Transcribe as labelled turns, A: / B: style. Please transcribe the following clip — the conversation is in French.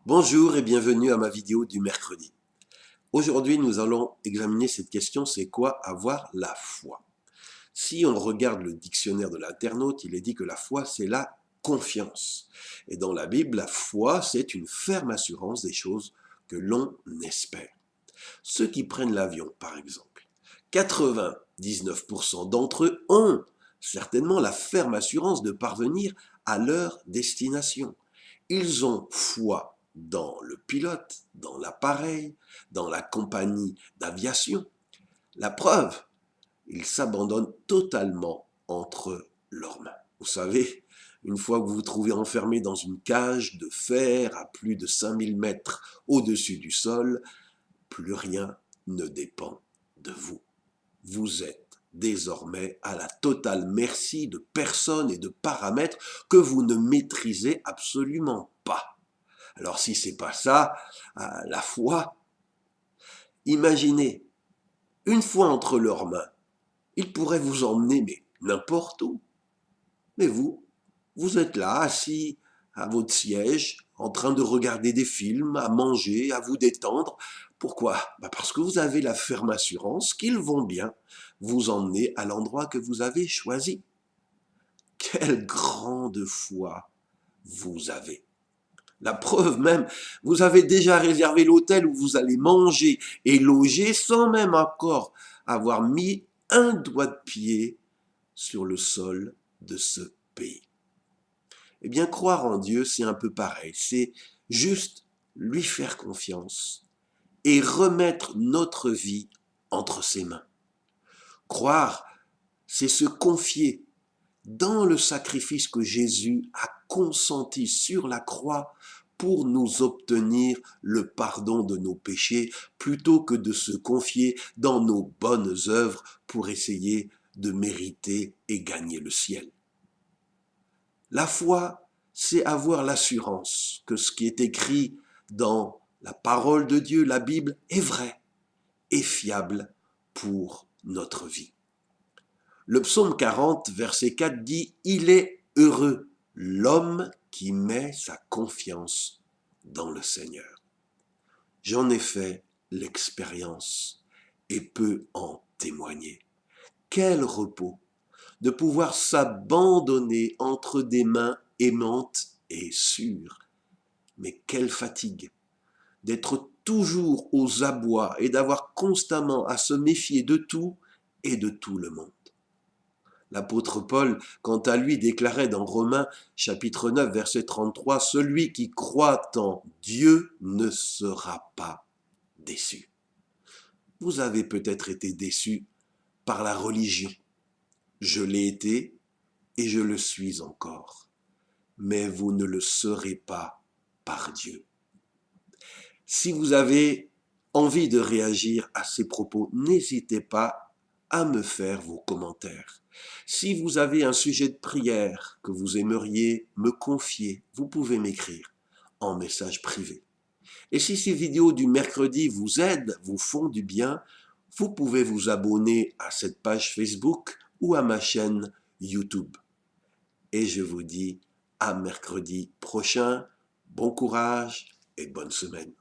A: Bonjour et bienvenue à ma vidéo du mercredi. Aujourd'hui, nous allons examiner cette question, c'est quoi avoir la foi? Si on regarde le dictionnaire de l'internaute, il est dit que la foi, c'est la confiance. Et dans la Bible, la foi, c'est une ferme assurance des choses que l'on espère. Ceux qui prennent l'avion, par exemple, 99% d'entre eux ont certainement la ferme assurance de parvenir à leur destination. Ils ont foi dans le pilote, dans l'appareil, dans la compagnie d'aviation. La preuve, ils s'abandonnent totalement entre leurs mains. Vous savez, une fois que vous vous trouvez enfermé dans une cage de fer à plus de 5000 mètres au-dessus du sol, plus rien ne dépend de vous. Vous êtes désormais à la totale merci de personnes et de paramètres que vous ne maîtrisez absolument pas. Alors si c'est pas ça, la foi, imaginez, une fois entre leurs mains, ils pourraient vous emmener mais n'importe où. Mais vous êtes là, assis à votre siège, en train de regarder des films, à manger, à vous détendre. Pourquoi? Parce que vous avez la ferme assurance qu'ils vont bien vous emmener à l'endroit que vous avez choisi. Quelle grande foi vous avez! La preuve même, vous avez déjà réservé l'hôtel où vous allez manger et loger sans même encore avoir mis un doigt de pied sur le sol de ce pays. Eh bien, croire en Dieu, c'est un peu pareil. C'est juste lui faire confiance et remettre notre vie entre ses mains. Croire, c'est se confier dans le sacrifice que Jésus a consenti sur la croix pour nous obtenir le pardon de nos péchés, plutôt que de se confier dans nos bonnes œuvres pour essayer de mériter et gagner le ciel. La foi, c'est avoir l'assurance que ce qui est écrit dans la parole de Dieu, la Bible, est vrai et fiable pour notre vie. Le psaume 40, verset 4 dit « Il est heureux l'homme qui met sa confiance dans le Seigneur. » J'en ai fait l'expérience et peux en témoigner. Quel repos de pouvoir s'abandonner entre des mains aimantes et sûres. Mais quelle fatigue d'être toujours aux abois et d'avoir constamment à se méfier de tout et de tout le monde. L'apôtre Paul, quant à lui, déclarait dans Romains chapitre 9, verset 33, « Celui qui croit en Dieu ne sera pas déçu. » Vous avez peut-être été déçu par la religion. Je l'ai été et je le suis encore. Mais vous ne le serez pas par Dieu. Si vous avez envie de réagir à ces propos, n'hésitez pas à me faire vos commentaires. Si vous avez un sujet de prière que vous aimeriez me confier, vous pouvez m'écrire en message privé. Et si ces vidéos du mercredi vous aident, vous font du bien, vous pouvez vous abonner à cette page Facebook ou à ma chaîne YouTube. Et je vous dis à mercredi prochain, bon courage et bonne semaine.